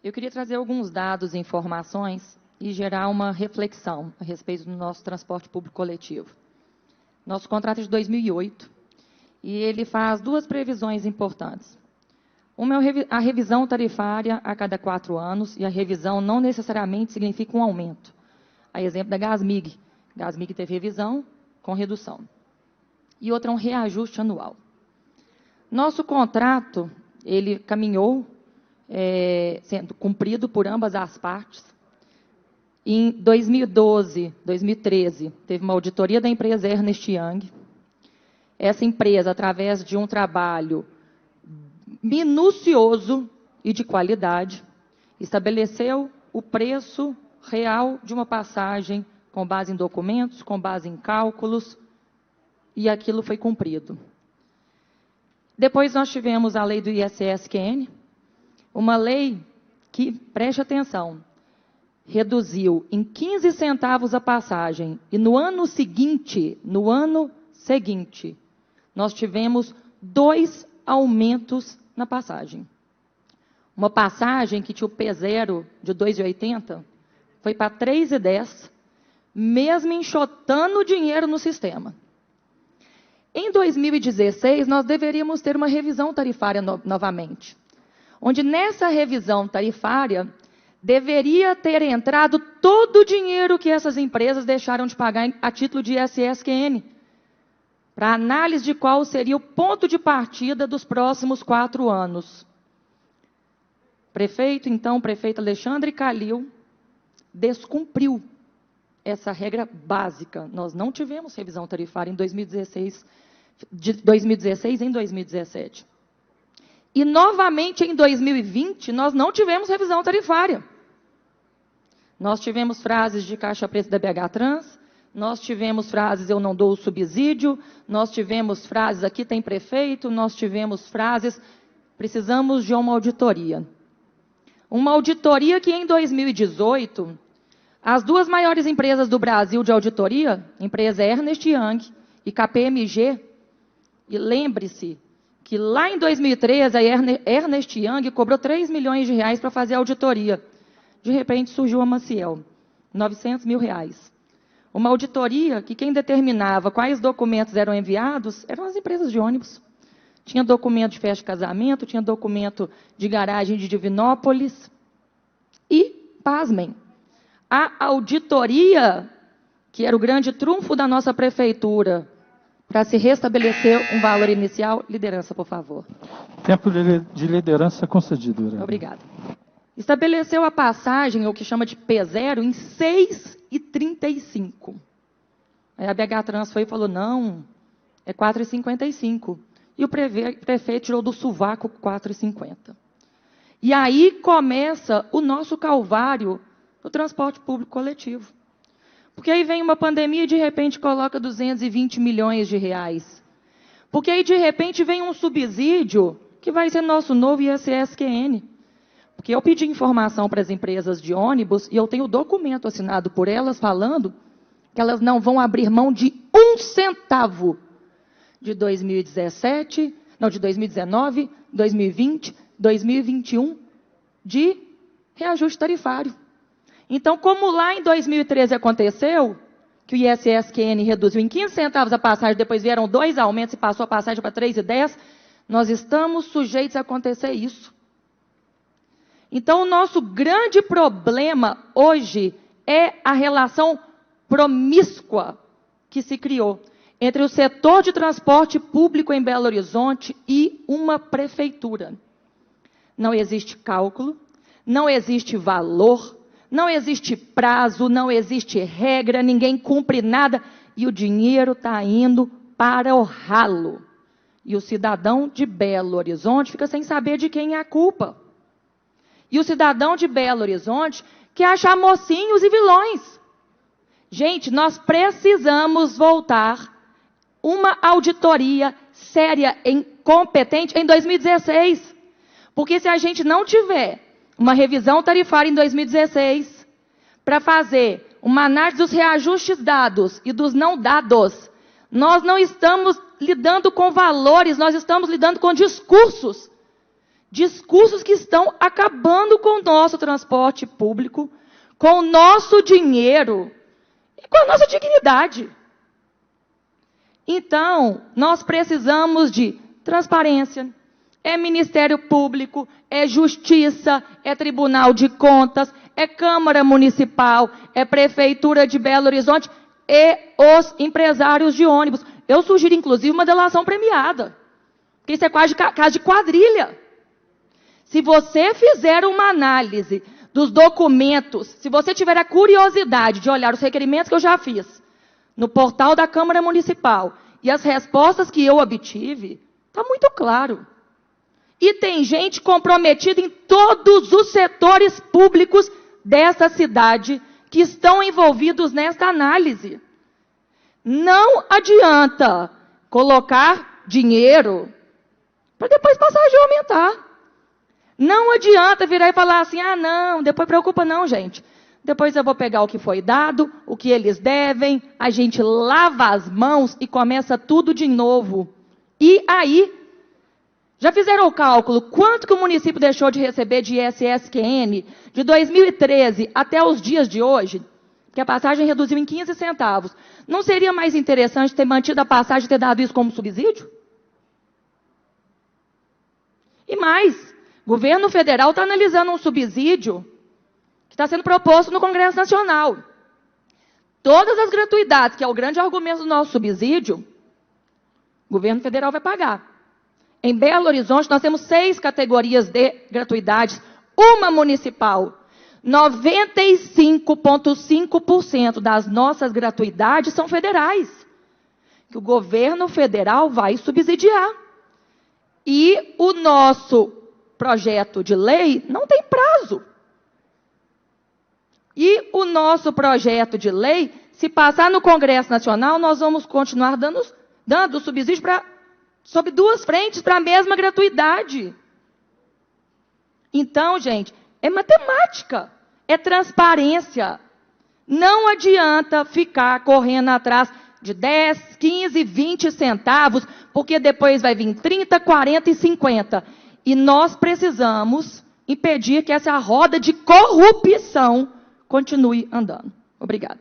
Eu queria trazer alguns dados e informações e gerar uma reflexão a respeito do nosso transporte público coletivo. Nosso contrato é de 2008 e ele faz duas previsões importantes. Uma é a revisão tarifária a cada 4 anos, e a revisão não necessariamente significa um aumento. A exemplo da Gasmig. Gasmig teve revisão com redução. E outra é um reajuste anual. Nosso contrato, ele caminhou sendo cumprido por ambas as partes. Em 2012, 2013, teve uma auditoria da empresa Ernst Young. Essa empresa, através de um trabalho minucioso e de qualidade, estabeleceu o preço real de uma passagem com base em documentos, com base em cálculos, e aquilo foi cumprido. Depois nós tivemos a lei do ISSQN, uma lei que, preste atenção, reduziu em 15 centavos a passagem, e no ano seguinte, nós tivemos 2 aumentos na passagem. Uma passagem que tinha o P0 de 2,80 foi para 3,10, mesmo enxotando o dinheiro no sistema. Em 2016, nós deveríamos ter uma revisão tarifária novamente, onde nessa revisão tarifária deveria ter entrado todo o dinheiro que essas empresas deixaram de pagar a título de ISSQN, para análise de qual seria o ponto de partida dos próximos 4 anos. O prefeito Alexandre Calil descumpriu essa regra básica. Nós não tivemos revisão tarifária em 2016, de 2016 em 2017. E, novamente, em 2020, nós não tivemos revisão tarifária. Nós tivemos frases de caixa preta da BH Trans, nós tivemos frases, eu não dou o subsídio, nós tivemos frases, aqui tem prefeito, nós tivemos frases, precisamos de uma auditoria. Uma auditoria que, em 2018, as 2 maiores empresas do Brasil de auditoria, empresa Ernst Young e KPMG, e lembre-se que lá em 2013, a Ernst Young cobrou 3 milhões de reais para fazer a auditoria. De repente, surgiu a Maciel, 900 mil reais. Uma auditoria que quem determinava quais documentos eram enviados eram as empresas de ônibus. Tinha documento de festa de casamento, tinha documento de garagem de Divinópolis. E, pasmem, a auditoria, que era o grande trunfo da nossa prefeitura, para se restabelecer um valor inicial. Liderança, por favor. Tempo de liderança concedido, vereador. Obrigada. Estabeleceu a passagem, o que chama de P0, em 6,35. Aí a BH Trans foi e falou, não, é 4,55. E o prefeito tirou do sovaco 4,50. E aí começa o nosso calvário no transporte público coletivo. Porque aí vem uma pandemia e, de repente, coloca 220 milhões de reais. Porque aí, de repente, vem um subsídio que vai ser nosso novo ISSQN. Porque eu pedi informação para as empresas de ônibus e eu tenho documento assinado por elas falando que elas não vão abrir mão de 1 centavo de 2017, não, de 2019, 2020, 2021, de reajuste tarifário. Então, como lá em 2013 aconteceu, que o ISSQN reduziu em 15 centavos a passagem, depois vieram 2 aumentos e passou a passagem para 3,10, nós estamos sujeitos a acontecer isso. Então, o nosso grande problema hoje é a relação promíscua que se criou entre o setor de transporte público em Belo Horizonte e uma prefeitura. Não existe cálculo, não existe valor, não existe prazo, não existe regra, ninguém cumpre nada e o dinheiro está indo para o ralo. E o cidadão de Belo Horizonte fica sem saber de quem é a culpa. E o cidadão de Belo Horizonte quer achar mocinhos e vilões. Gente, nós precisamos voltar uma auditoria séria e competente em 2016. Porque se a gente não tiver uma revisão tarifária em 2016 para fazer uma análise dos reajustes dados e dos não dados, nós não estamos lidando com valores, nós estamos lidando com discursos. Discursos que estão acabando com nosso transporte público com o nosso dinheiro e com a nossa dignidade. Então, nós precisamos de transparência, é Ministério Público, é Justiça, é Tribunal de Contas, é Câmara Municipal, é Prefeitura de Belo Horizonte e os empresários de ônibus. Eu sugiro, inclusive, uma delação premiada, porque isso é quase caso de quadrilha. Se você fizer uma análise dos documentos, se você tiver a curiosidade de olhar os requerimentos que eu já fiz no portal da Câmara Municipal e as respostas que eu obtive, está muito claro. E tem gente comprometida em todos os setores públicos dessa cidade que estão envolvidos nesta análise. Não adianta colocar dinheiro para depois passagem aumentar. Não adianta virar e falar assim, ah, não, depois preocupa não, gente. Depois eu vou pegar o que foi dado, o que eles devem, a gente lava as mãos e começa tudo de novo. E aí, já fizeram o cálculo, quanto que o município deixou de receber de ISS-QN de 2013 até os dias de hoje? Que a passagem reduziu em 15 centavos. Não seria mais interessante ter mantido a passagem e ter dado isso como subsídio? E mais, o governo federal está analisando um subsídio que está sendo proposto no Congresso Nacional. Todas as gratuidades, que é o grande argumento do nosso subsídio, o governo federal vai pagar. Em Belo Horizonte, nós temos 6 categorias de gratuidades, uma municipal. 95,5% das nossas gratuidades são federais, que o governo federal vai subsidiar. E o nosso projeto de lei não tem prazo. E o nosso projeto de lei, se passar no Congresso Nacional, nós vamos continuar dando subsídio sob 2 frentes para a mesma gratuidade. Então, gente, é matemática, é transparência. Não adianta ficar correndo atrás de 10, 15, 20 centavos, porque depois vai vir 30, 40 e 50. E nós precisamos impedir que essa roda de corrupção continue andando. Obrigada.